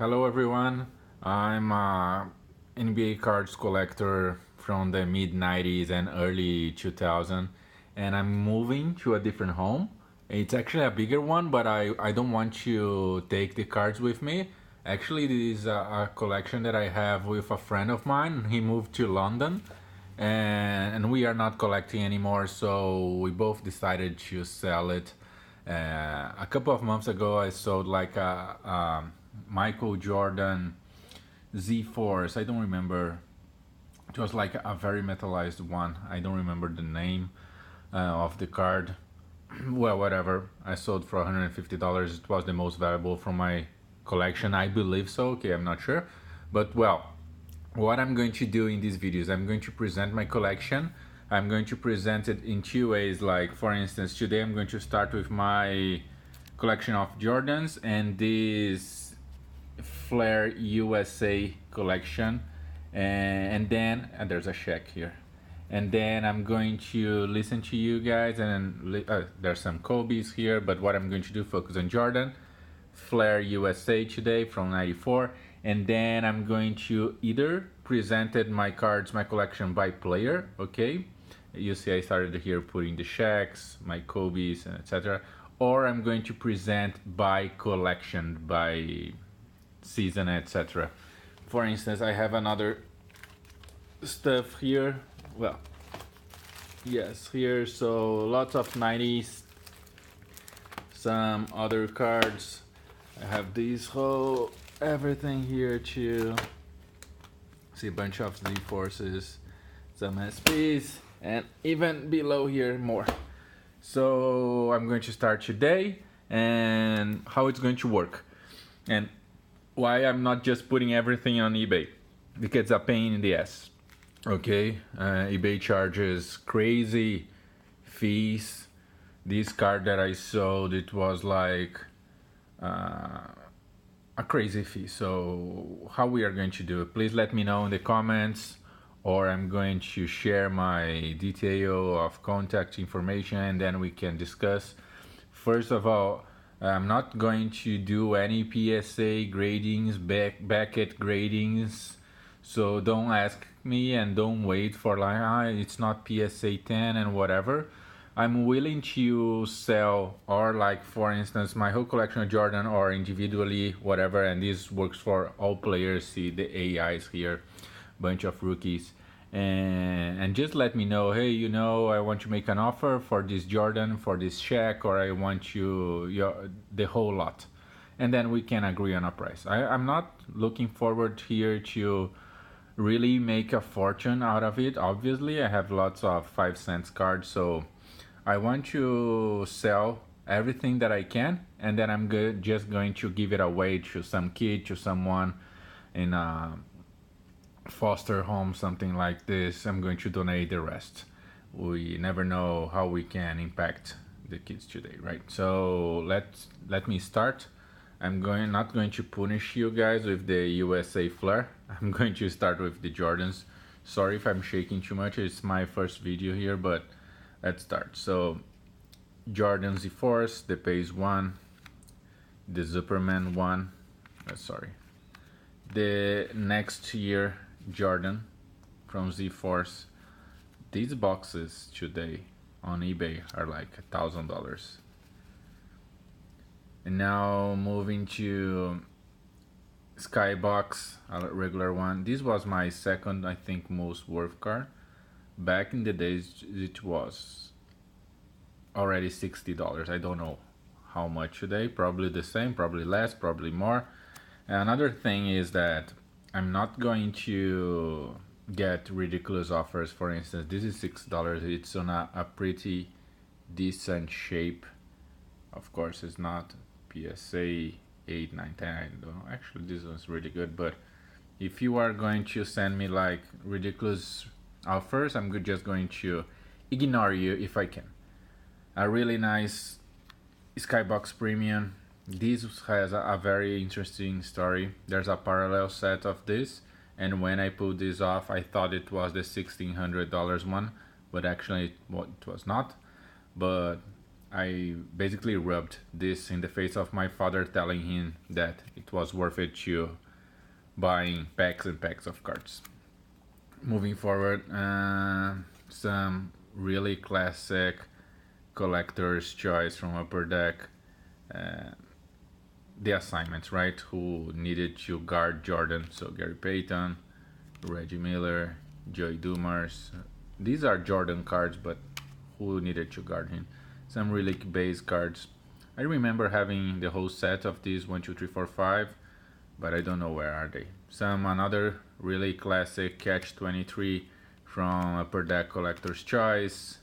Hello everyone, I'm a NBA cards collector from the mid 90s and early 2000, and I'm moving to a different home. It's actually a bigger one, but I don't want to take the cards with me. Actually, this is a collection that I have with a friend of mine. He moved to London, and we are not collecting anymore, so we both decided to sell it. A couple of months ago, I sold like a Michael Jordan Z Force. I don't remember. It was like a very metallized one. I don't remember the name of the card. Well, whatever. I sold for $150. It was the most valuable from my collection. I believe so. Okay, I'm not sure. But well, what I'm going to do in these videos, I'm going to present my collection. I'm going to present it in two ways. Like, for instance, today I'm going to start with my collection of Jordans and this Flair USA collection, and then there's a check here, and then I'm going to listen to you guys, and there's some Kobe's here, but what I'm going to do, focus on Jordan, Flair USA today from 94, and then I'm going to either presented my cards, my collection by player, okay? You see I started here putting the checks, my Kobe's, and etc. Or I'm going to present by collection, by season, etc. For instance, I have another stuff here. Well, yes, here, so lots of 90s, some other cards. I have this whole everything here too. See a bunch of Z Forces, some SPs, and even below here more. So I'm going to start today and how it's going to work, and why I'm not just putting everything on eBay, because it's a pain in the ass. Okay, eBay charges crazy fees. This card that I sold, it was like a crazy fee. So how we are going to do it, please let me know in the comments, or I'm going to share my detail of contact information and then we can discuss. First of all, I'm not going to do any PSA gradings, Beckett gradings, so don't ask me and don't wait for like, it's not PSA 10 and whatever. I'm willing to sell, or like for instance my whole collection of Jordan, or individually, whatever, and this works for all players. See the AIs here, bunch of rookies, and just let me know, hey, you know, I want to make an offer for this Jordan, for this check, or I want the whole lot, and then we can agree on a price. I'm not looking forward here to really make a fortune out of it. Obviously I have lots of 5 cents cards, so I want to sell everything that I can, and then I'm just going to give it away to some kid, to someone in a foster home, something like this. I'm going to donate the rest. We never know how we can impact the kids today, right? So let me start. I'm not going to punish you guys with the USA Flair. I'm going to start with the Jordans. Sorry if I'm shaking too much. It's my first video here, but let's start. So Jordan Z Force, the Pace 1, the Superman 1, sorry, the next year Jordan from Z Force. These boxes today on eBay are like $1,000. And now moving to Skybox, a regular one. This was my second, I think, most worth card. Back in the days it was already $60. I don't know how much today, probably the same, probably less, probably more. And another thing is that I'm not going to get ridiculous offers. For instance, this is $6. It's on a pretty decent shape. Of course it's not PSA 8, 9, 10, I don't know. Actually this one's really good, but if you are going to send me like ridiculous offers, I'm just going to ignore you if I can. A really nice Skybox Premium. This has a very interesting story. There's a parallel set of this, and when I pulled this off I thought it was the $1,600 one, but actually it was not. But I basically rubbed this in the face of my father, telling him that it was worth it to buying packs and packs of cards. Moving forward, some really classic collector's choice from Upper Deck. Uh, the assignments, right? Who needed to guard Jordan? So Gary Payton, Reggie Miller, Joey Dumars. These are Jordan cards, but who needed to guard him? Some relic base cards. I remember having the whole set of these 1, 2, 3, 4, 5, but I don't know where are they. Some another really classic Catch 23 from Upper Deck Collector's Choice.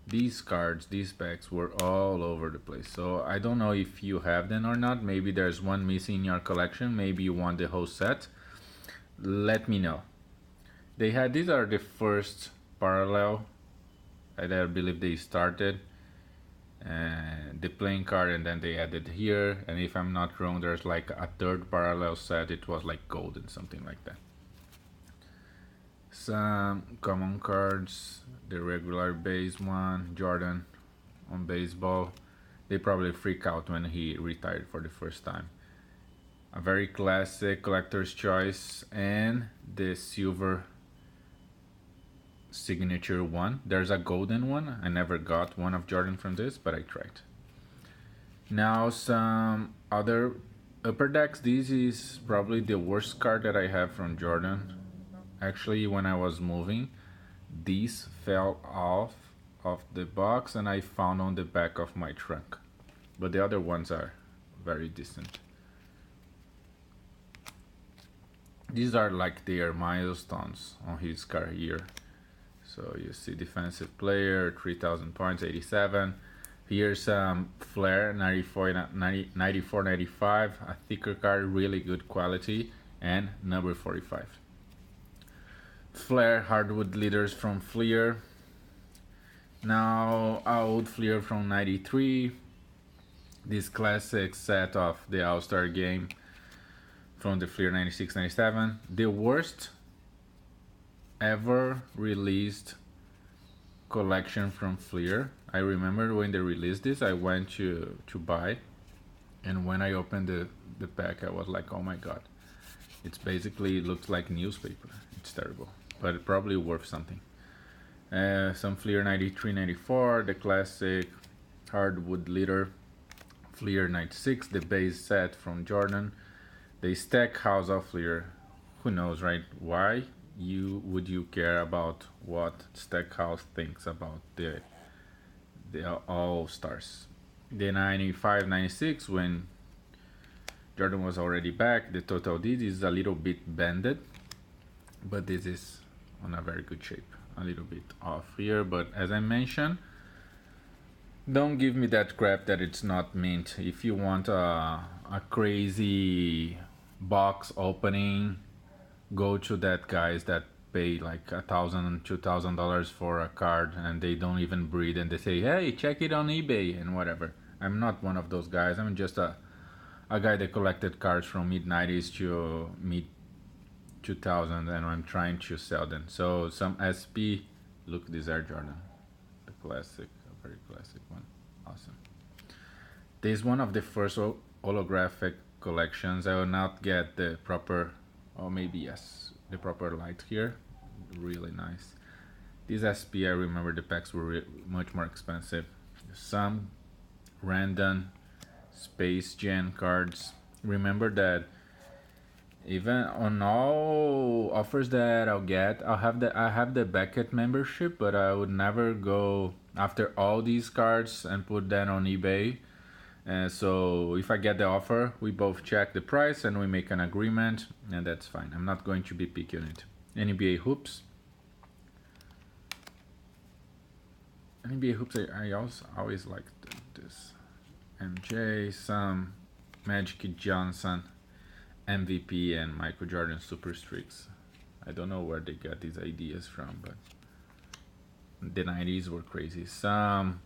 These cards, these packs were all over the place. So I don't know if you have them or not. Maybe there's one missing in your collection. Maybe you want the whole set. Let me know. They had, these are the first parallel. I believe they started the playing card, and then they added here. And if I'm not wrong, there's like a third parallel set. It was like golden, something like that. Some common cards, the regular base one, Jordan on baseball. They probably freak out when he retired for the first time. A very classic collector's choice, and the silver signature one. There's a golden one. I never got one of Jordan from this, but I tried. Now some other Upper Decks. This is probably the worst card that I have from Jordan. Actually, when I was moving, these fell off of the box and I found on the back of my trunk. But the other ones are very decent. These are like their milestones on his career. So you see defensive player, 3,000 points, 87. Here's Flair, 94, 95, a thicker card, really good quality, and number 45. Flair hardwood leaders from Flair. Now old Flair from 93. This classic set of the All-Star game from the Flair 96-97. The worst ever released collection from Flair. I remember when they released this, I went to buy, and when I opened the pack, I was like, oh my god, it's basically looks like newspaper. It's terrible, but probably worth something. Some Flair 93-94, the classic hardwood leader. Flair 96, the base set from Jordan. The stack house of Flair. Who knows, right? Why would you care about what Stackhouse thinks about the All Stars? The 95-96, when Jordan was already back, the total did is a little bit bended, but this is on a very good shape. A little bit off here, but as I mentioned, don't give me that crap that it's not mint. If you want a crazy box opening, go to that guys that pay like $1,000, $2,000 for a card, and they don't even breed, and they say, hey, check it on eBay and whatever. I'm not one of those guys. I'm just a guy that collected cards from mid-90s to mid-2000, and I'm trying to sell them. So some SP, look, this Air Jordan, the classic, a very classic one. Awesome. This is one of the first holographic collections. I will not get the proper, or maybe yes, the proper light here. Really nice. These SP, I remember the packs were much more expensive. Some random Space Jam cards. Remember that even on all offers that I'll get, I have the Beckett membership, but I would never go after all these cards and put that on eBay. So if I get the offer, we both check the price and we make an agreement, and that's fine. I'm not going to be picky on it. NBA hoops. NBA hoops, I also always liked this. MJ, some Magic Johnson, MVP, and Michael Jordan Super Streaks. I don't know where they got these ideas from, but the 90s were crazy. Some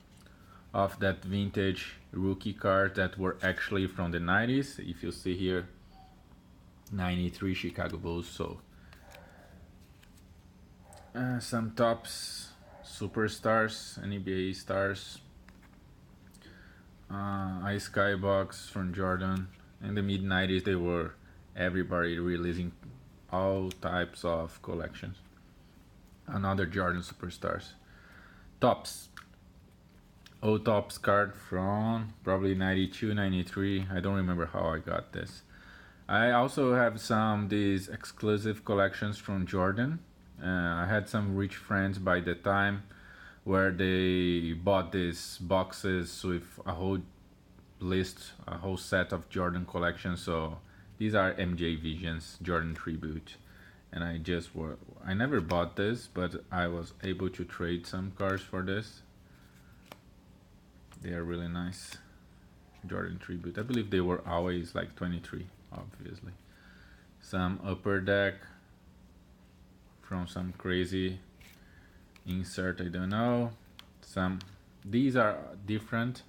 of that vintage rookie card that were actually from the 90s. If you see here, 93 Chicago Bulls. So some tops, superstars, NBA stars. a skybox from Jordan. In the mid 90s, they were everybody releasing all types of collections. Another Jordan Superstars. Tops. Old Tops card from probably 92, 93. I don't remember how I got this. I also have some these exclusive collections from Jordan. I had some rich friends by the time where they bought these boxes with a whole list, a whole set of Jordan collections. So these are MJ Visions, Jordan Tribute. And I never bought this, but I was able to trade some cards for this. They are really nice. Jordan Tribute. I believe they were always like 23, obviously. Some upper deck from some crazy insert, I don't know. Some these are different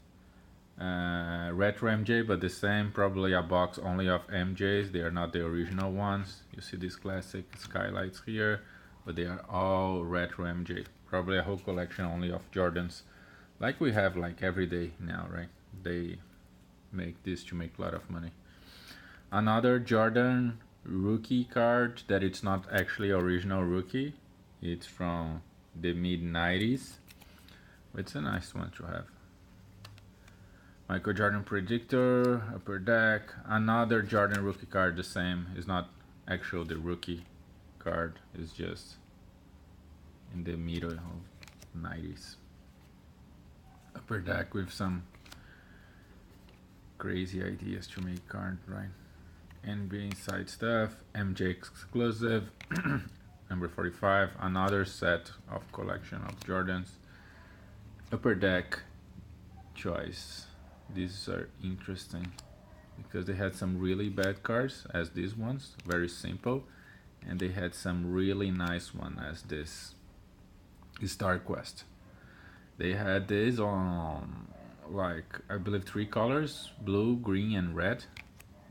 retro MJ, but the same, probably a box only of MJs. They are not the original ones. You see these classic skylights here, but they are all retro MJ. Probably a whole collection only of Jordans, like we have like every day now, right? They make this to make a lot of money. Another Jordan rookie card that it's not actually original rookie. It's from the mid 90s. It's a nice one to have. Michael Jordan Predictor, Upper Deck. Another Jordan rookie card, the same. It's not actual the rookie card. It's just in the middle of 90s. Upper Deck with some crazy ideas to make card, right? NBA inside stuff, MJ exclusive, number 45, another set of collection of Jordans. Upper Deck choice. These are interesting because they had some really bad cards as these ones, very simple, and they had some really nice one as this Star Quest. They had this on like I believe 3 colors, blue, green, and red.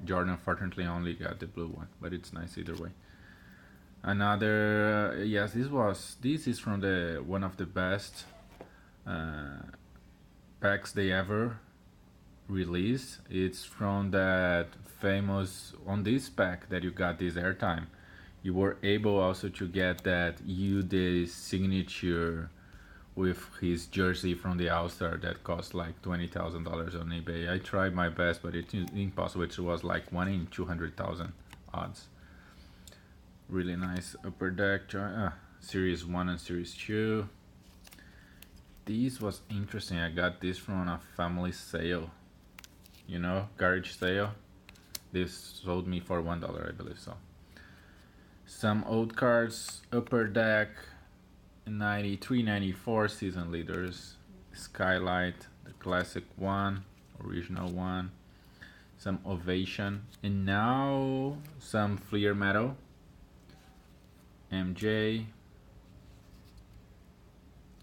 Jordan unfortunately only got the blue one, but it's nice either way. Another yes, this is from the one of the best packs they ever released. It's from that famous on this pack that you got this airtime. You were able also to get that UD signature with his jersey from the All Star that cost like $20,000 on eBay. I tried my best, but it's impossible. It was like 1 in 200,000 odds. Really nice upper deck. Series 1 and Series 2. This was interesting. I got this from a family sale. You know, garage sale. This sold me for $1, I believe so. Some old cards, upper deck, 93, 94 season leaders, Skylight, the classic one, original one, some Ovation, and now some Flair metal, MJ,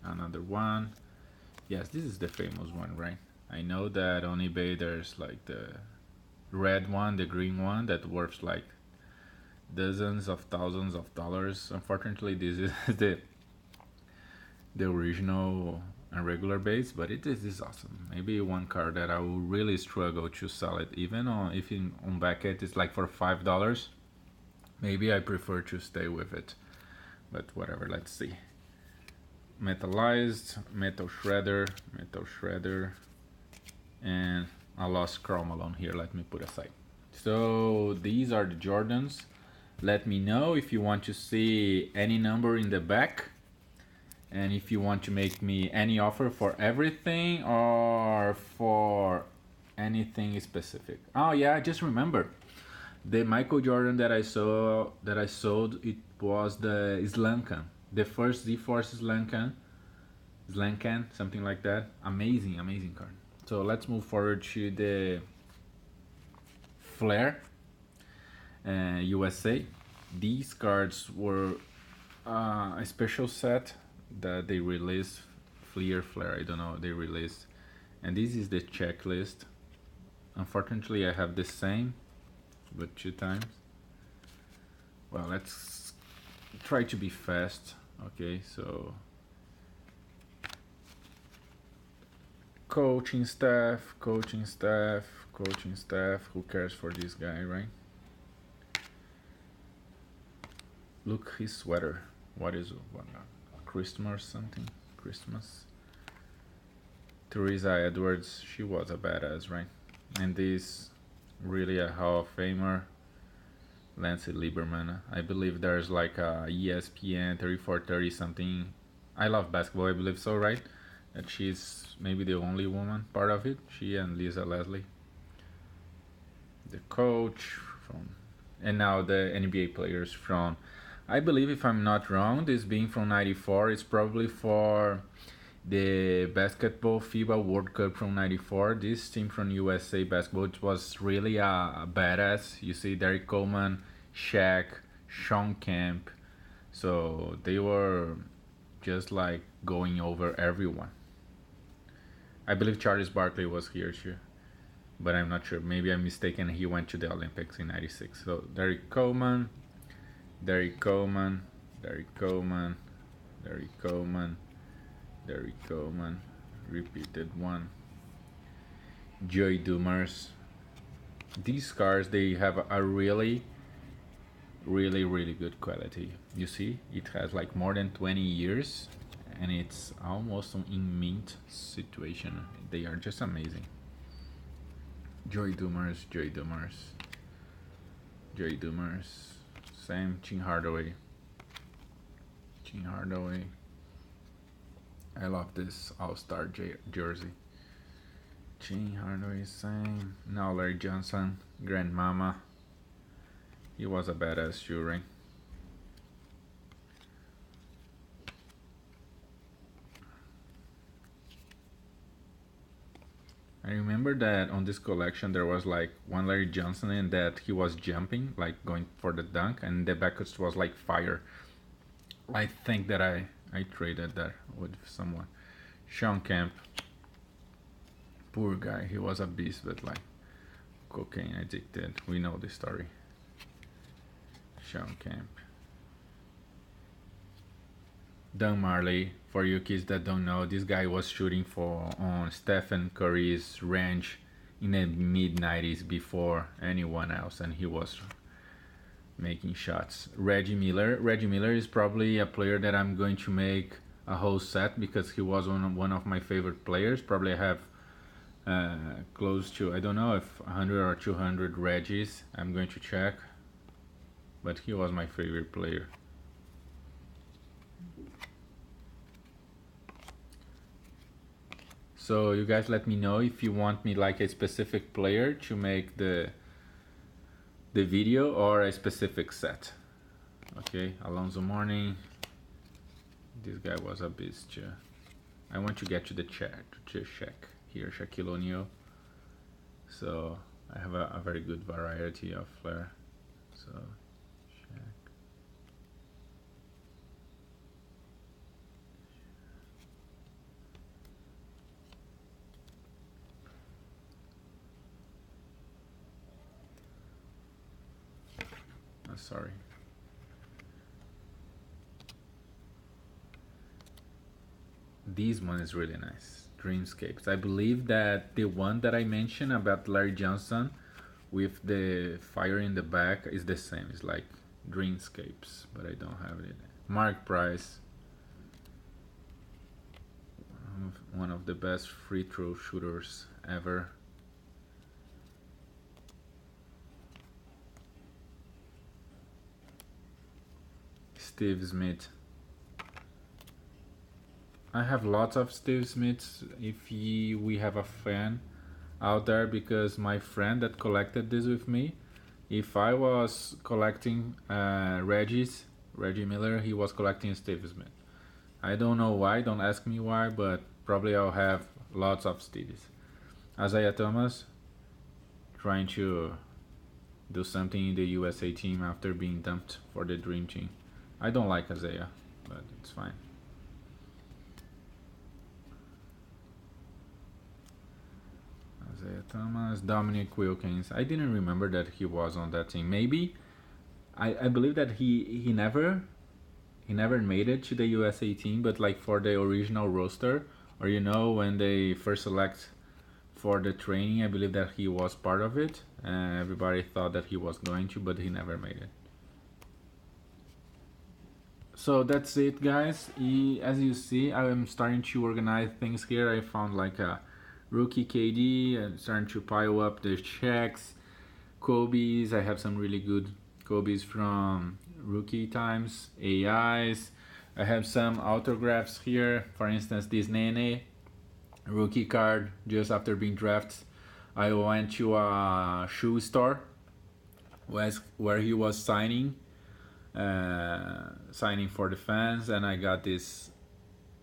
another one. Yes, this is the famous one, right? I know that on eBay there's like the red one, the green one that worth like dozens of thousands of dollars. Unfortunately, this is the original and regular base, but it is awesome. Maybe one card that I will really struggle to sell it, even on if on Beckett it's like for $5. Maybe I prefer to stay with it, but whatever. Let's see. Metallized, metal shredder, and a lost Karl Malone here. Let me put aside. So these are the Jordans. Let me know if you want to see any number in the back, and if you want to make me any offer for everything or for anything specific. Oh yeah, I just remember the Michael Jordan that I sold. It was the Slankan, the first Z-Force Slankan, something like that. Amazing card. So let's move forward to the Flair USA. These cards were a special set that they released. Flair, I don't know, they released. And this is the checklist. Unfortunately, I have the same, but 2 times. Well, let's try to be fast. Okay, so Coaching staff, coaching staff, coaching staff. Who cares for this guy, right? Look his sweater. What is what? Christmas or something? Christmas. Teresa Edwards. She was a badass, right? And this really a Hall of Famer. Lance Lieberman. I believe there's like a ESPN 3430 something. I love basketball. I believe so, right? That she's maybe the only woman part of it. She and Lisa Leslie. The coach from, and now the NBA players from. I believe if I'm not wrong, this being from '94, it's probably for the basketball FIBA World Cup from '94. This team from USA basketball, it was really a badass. You see Derek Coleman, Shaq, Sean Kemp. So they were just like going over everyone. I believe Charles Barkley was here too, but I'm not sure. Maybe I'm mistaken. He went to the Olympics in '96. So Derek Coleman, Derek Coleman, Derek Coleman, Derek Coleman, Derek Coleman, repeated one. Joey Dumars. These cars, they have a really, really good quality. You see, it has like more than 20 years and it's almost in mint situation. They are just amazing. Joey Dumars, Joey Dumars, Joey Dumars. Same, Tim Hardaway. Tim Hardaway. I love this All-Star jersey. Tim Hardaway, same. Now Larry Johnson, Grandmama. He was a badass too, right? I remember that on this collection there was like one Larry Johnson and that he was jumping, like going for the dunk, and the backwards was like fire. I think that I traded that with someone. Sean Kemp. Poor guy, he was a beast, but like cocaine addicted. We know the story. Sean Kemp. Don Marley, for you kids that don't know, this guy was shooting for on Stephen Curry's range in the mid 90s before anyone else, and he was making shots. Reggie Miller is probably a player that I'm going to make a whole set because he was one of my favorite players. Probably I have close to, I don't know if 100 or 200 Reggies. I'm going to check, but he was my favorite player. So you guys let me know if you want me like a specific player to make the video or a specific set. Okay, Alonzo Mourning. This guy was a beast. I want to get to the chat to check here, Shaquille O'Neal. So I have a very good variety of Flair. So Shaq. Oh, sorry. This one is really nice. Dreamscapes. I believe that the one that I mentioned about Larry Johnson with the fire in the back is the same. It's like Dreamscapes, but I don't have it. Mark Price. One of the best free throw shooters ever. Steve Smith. I have lots of Steve Smiths if we have a fan out there, because my friend that collected this with me, if I was collecting Reggie Miller, he was collecting Steve Smith. I don't know why, don't ask me why, but probably I'll have lots of Steves. Isaiah Thomas, trying to do something in the USA team after being dumped for the Dream Team. I don't like Isaiah, but it's fine. Isaiah Thomas, Dominic Wilkins. I didn't remember that he was on that team. Maybe I believe that he never made it to the USA team, but like for the original roster or you know, when they first select for the training, I believe that he was part of it, and everybody thought that he was going to, but he never made it. So that's it, guys. As you see, I am starting to organize things here. I found like a rookie KD and starting to pile up the checks, Kobe's. I have some really good Kobe's from rookie times, AIs. I have some autographs here. For instance, this Nene rookie card just after being drafted. I went to a shoe store where he was signing for the fans, and I got this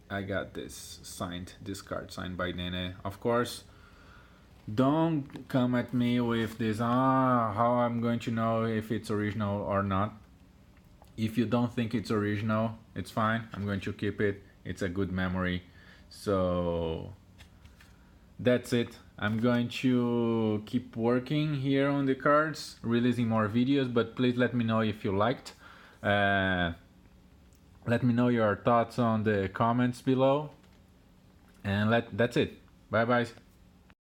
this card signed by Nene. Of course, don't come at me with this how I'm going to know if it's original or not. If you don't think it's original, it's fine. I'm going to keep it. It's a good memory. So that's it. I'm going to keep working here on the cards, releasing more videos, but please let me know if you liked. Let me know your thoughts on the comments below. And that's it. Bye bye.